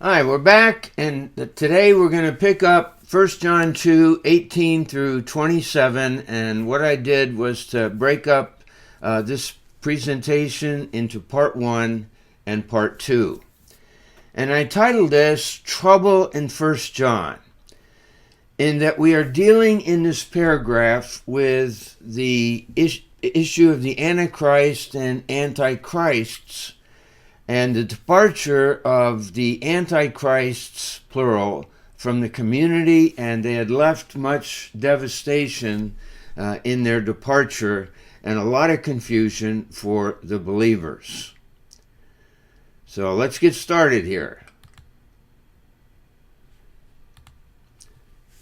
Hi, we're back, and today we're going to pick up 1 John 2:18 through 27, and what I did was to break up this presentation into part 1 and part 2. And I titled this Trouble in 1 John, in that we are dealing in this paragraph with the issue of the Antichrist and Antichrists, and the departure of the Antichrists, plural, from the community, and they had left much devastation in their departure and a lot of confusion for the believers. So let's get started here.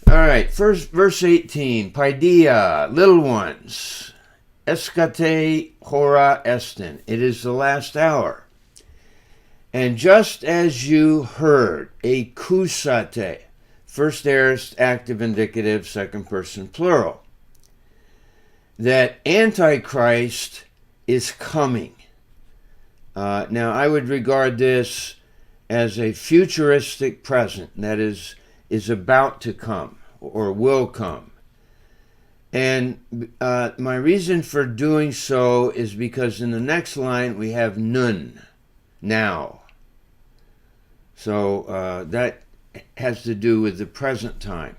All right, first verse 18, Paideia, little ones, eschaté hora estin, it is the last hour. And just as you heard, akousate, first aorist, active indicative, second person plural, that Antichrist is coming. Now, I would regard this as a futuristic present, that is about to come or will come. And my reason for doing so is because in the next line we have nun, now. So that has to do with the present time.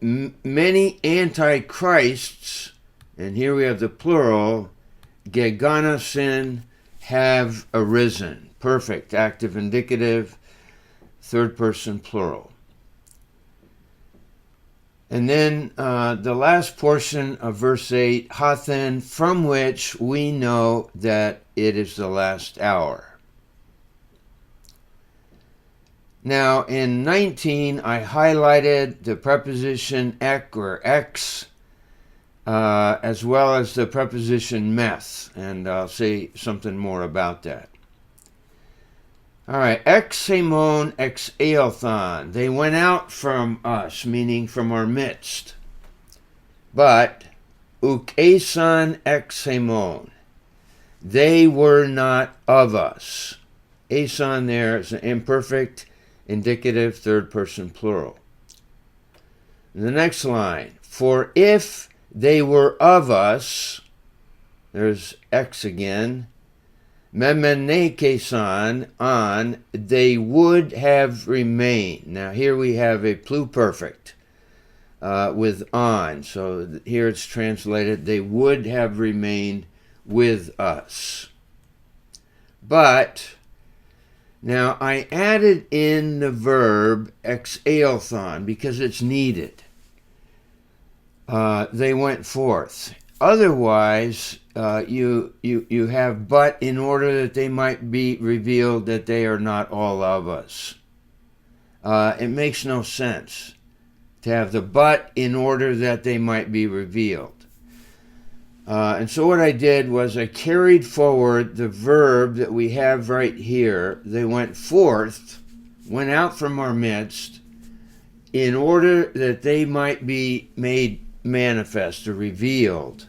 Many antichrists, and here we have the plural, geganasin, have arisen. Perfect, active indicative, third person plural. And then the last portion of verse 8, hathen, from which we know that it is the last hour. Now, in 19, I highlighted the preposition ek or ex, as well as the preposition meth, and I'll say something more about that. All right, exemon, exeothan, they went out from us, meaning from our midst. But, ukesan exemon, they were not of us. Ason there is an imperfect, indicative, third person plural. The next line, for if they were of us, there's X again, memenekesan, on, they would have remained. Now here we have a pluperfect with on, so here it's translated, they would have remained with us. But now, I added in the verb exeothon because it's needed. They went forth. Otherwise, you have but in order that they might be revealed that they are not all of us. It makes no sense to have the but in order that they might be revealed. And so what I did was I carried forward the verb that we have right here. They went forth, went out from our midst, in order that they might be made manifest or revealed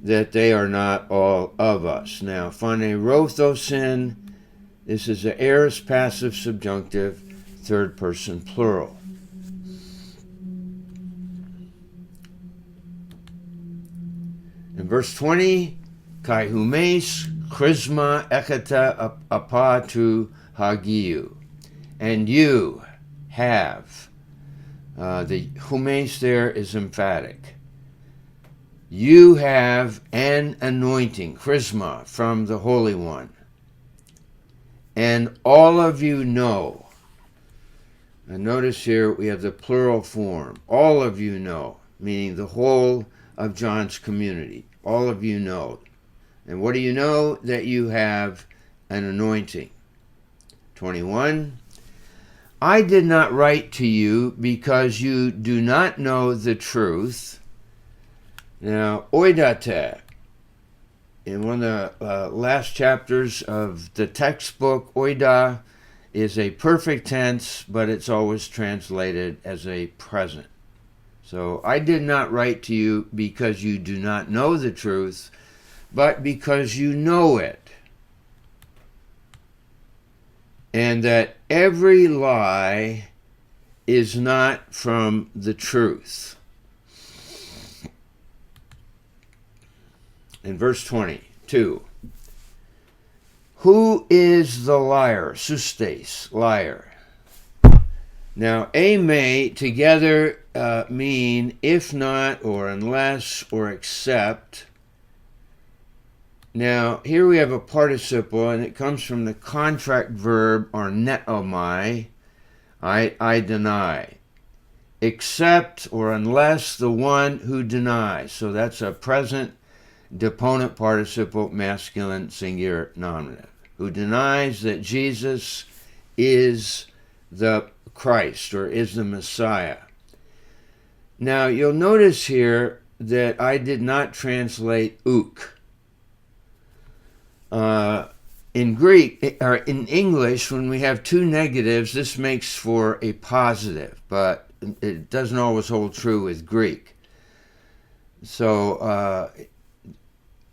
that they are not all of us. Now, phanerothosin, this is an aorist passive subjunctive, third person plural. In verse 20, kai humes charisma ekata apatu hagiu, and you have, the humes there is emphatic. You have an anointing, charisma, from the Holy One. And all of you know, and notice here we have the plural form, all of you know, meaning the whole of John's community. All of you know. And what do you know? That you have an anointing. 21. I did not write to you because you do not know the truth. Now, oidate, in one of the last chapters of the textbook, oida is a perfect tense, but it's always translated as a present. So I did not write to you because you do not know the truth, but because you know it. and that every lie is not from the truth. In verse 22, who is the liar? Sustes, liar. Now, may together mean if not, or unless, or except. Now, here we have a participle, and it comes from the contract verb, or neomai, I deny. Except, or unless, the one who denies. So that's a present deponent participle, masculine, singular, nominative. Who denies that Jesus is the Christ, or is the Messiah. Now, you'll notice here that I did not translate ook. In Greek, or in English, when we have two negatives, this makes for a positive, but it doesn't always hold true with Greek. So,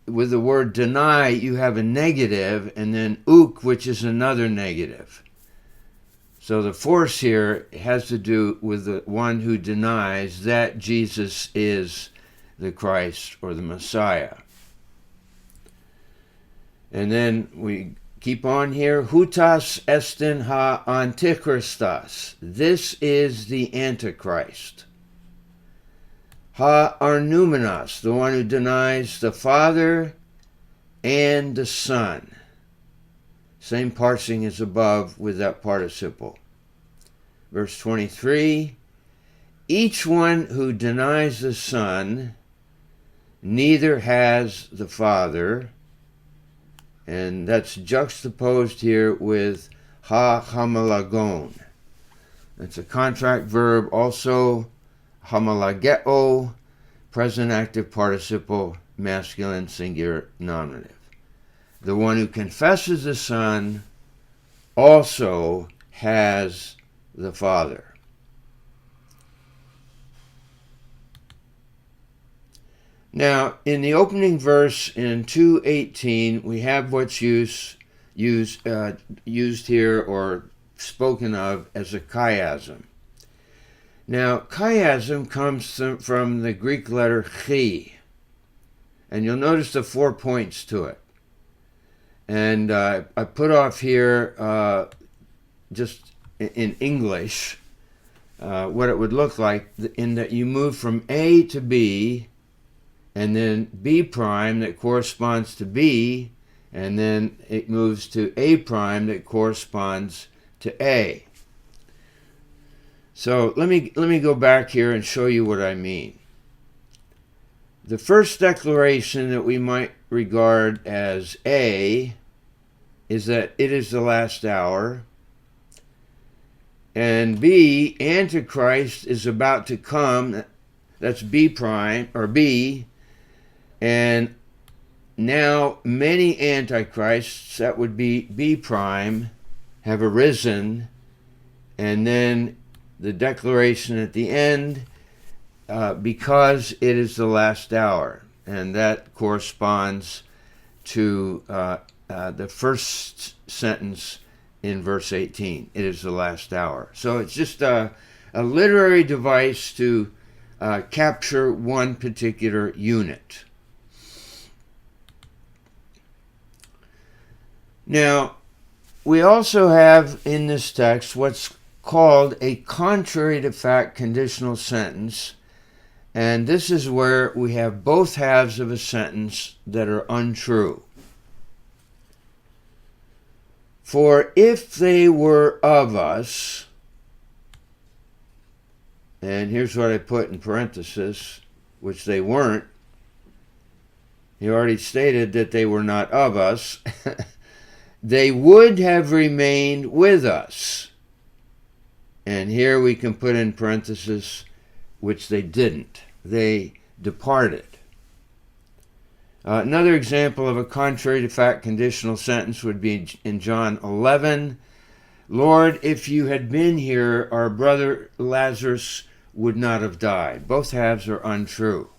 with the word deny, you have a negative, and then ook, which is another negative. So the force here has to do with the one who denies that Jesus is the Christ or the Messiah. And then we keep on here. Hutas estin ha antichristos. This is the Antichrist. Ha arnumenos, the one who denies the Father and the Son. Same parsing as above with that participle. Verse 23, each one who denies the Son neither has the Father, and that's juxtaposed here with ha homologon. It's a contract verb, also homologeo, present active participle, masculine, singular, nominative. The one who confesses the Son also has the Father. Now, in the opening verse in 2:18, we have what's used here or spoken of as a chiasm. Now, chiasm comes from the Greek letter chi, and you'll notice the 4 points to it. And I put off here, just in English, what it would look like, in that you move from A to B, and then B prime that corresponds to B, and then it moves to A prime that corresponds to A. So let me go back here and show you what I mean. The first declaration that we might regard as A is that it is the last hour, and B, Antichrist is about to come, that's B prime, or B, and now many Antichrists, that would be B prime, have arisen, and then the declaration at the end, because it is the last hour, and that corresponds to the first sentence in verse 18. It is the last hour. So it's just a literary device to capture one particular unit. Now, we also have in this text what's called a contrary to fact conditional sentence, and this is where we have both halves of a sentence that are untrue. For if they were of us, and here's what I put in parenthesis, which they weren't. He already stated that they were not of us. They would have remained with us. And here we can put in parenthesis, which they didn't. They departed. Another example of a contrary to fact conditional sentence would be in John 11. Lord, if you had been here, our brother Lazarus would not have died. Both halves are untrue.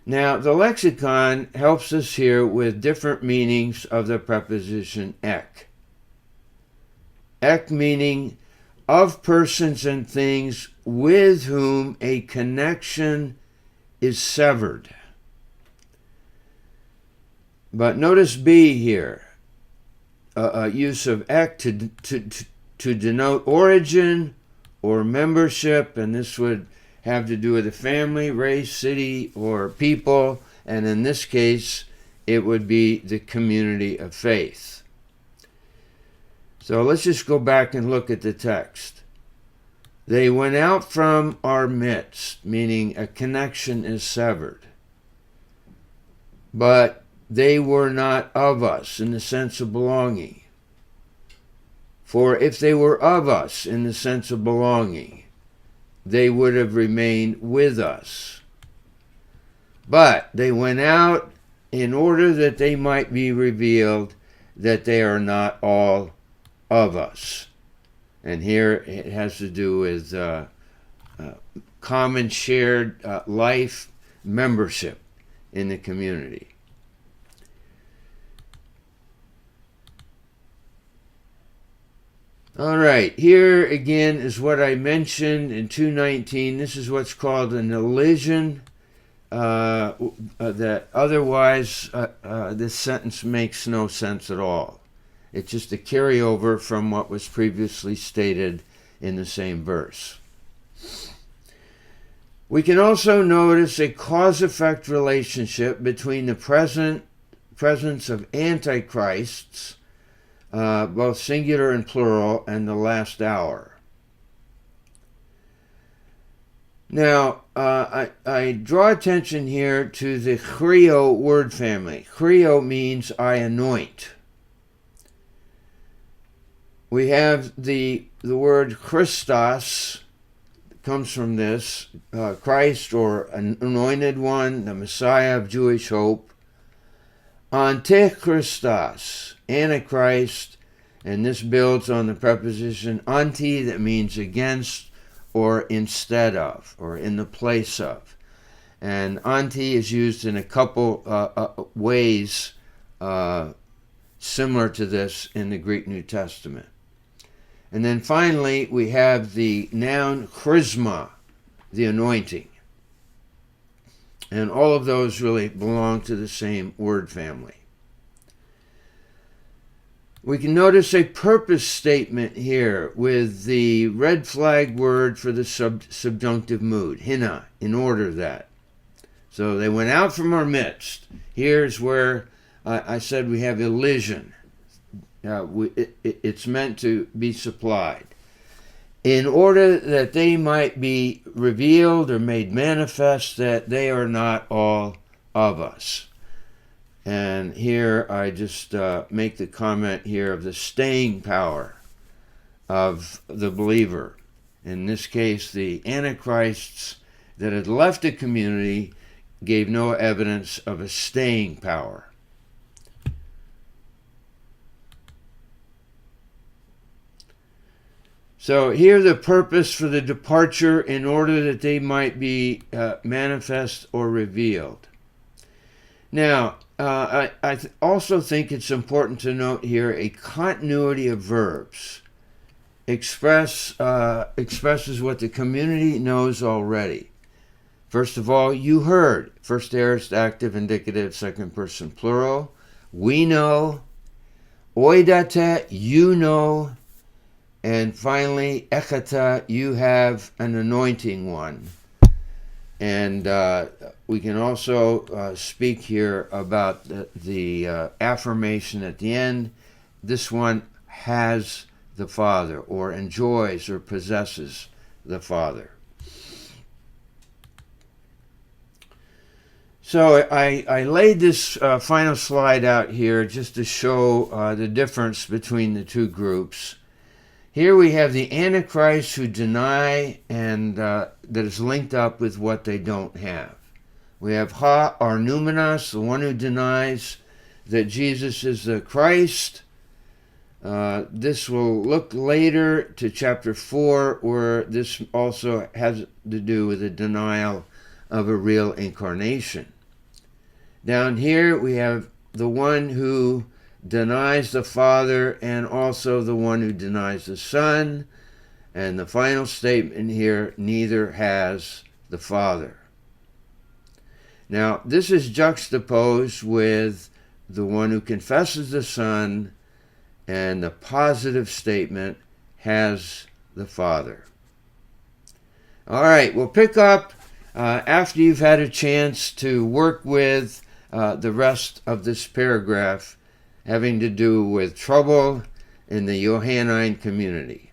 Now, the lexicon helps us here with different meanings of the preposition ek. Ek meaning of persons and things with whom a connection is severed. But notice B here, use of ek to denote origin or membership, and this would have to do with a family, race, city, or people, and in this case, it would be the community of faith. So let's just go back and look at the text. They went out from our midst, meaning a connection is severed. But they were not of us in the sense of belonging. For if they were of us in the sense of belonging, they would have remained with us. But they went out in order that they might be revealed that they are not all of us. And here it has to do with common shared life membership in the community. All right, here again is what I mentioned in 2:19. This is what's called an elision. That otherwise this sentence makes no sense at all. It's just a carryover from what was previously stated in the same verse. We can also notice a cause-effect relationship between the presence of antichrists, both singular and plural, and the last hour. Now, I draw attention here to the chrio word family. Chrio means I anoint. We have the word Christos, comes from this, Christ or an anointed one, the Messiah of Jewish hope. Antichristos, Antichrist, and this builds on the preposition anti, that means against or instead of, or in the place of. And anti is used in a couple ways similar to this in the Greek New Testament. And then finally, we have the noun charisma, the anointing. And all of those really belong to the same word family. We can notice a purpose statement here with the red flag word for the subjunctive mood, hina, in order that. So they went out from our midst. Here's where I said we have elision. It's meant to be supplied. In order that they might be revealed or made manifest that they are not all of us. And here I just make the comment here of the staying power of the believer. In this case, the antichrists that had left the community gave no evidence of a staying power. So here the purpose for the departure in order that they might be manifest or revealed. Now, I also think it's important to note here a continuity of verbs expresses what the community knows already. First of all, you heard. First aorist active indicative, second person plural. We know. Oidata, you know. And finally, ekata, you have an anointing one. And we can also speak here about the affirmation at the end. This one has the Father, or enjoys or possesses the Father. So I laid this final slide out here just to show the difference between the two groups. Here we have the Antichrists who deny and that is linked up with what they don't have. We have Ha Arnumenos, the one who denies that Jesus is the Christ. This will look later to chapter 4, where this also has to do with the denial of a real incarnation. Down here we have the one who denies the Father and also the one who denies the Son. And the final statement here, neither has the Father. Now, this is juxtaposed with the one who confesses the Son and the positive statement, has the Father. All right, we'll pick up after you've had a chance to work with the rest of this paragraph having to do with trouble in the Johannine community.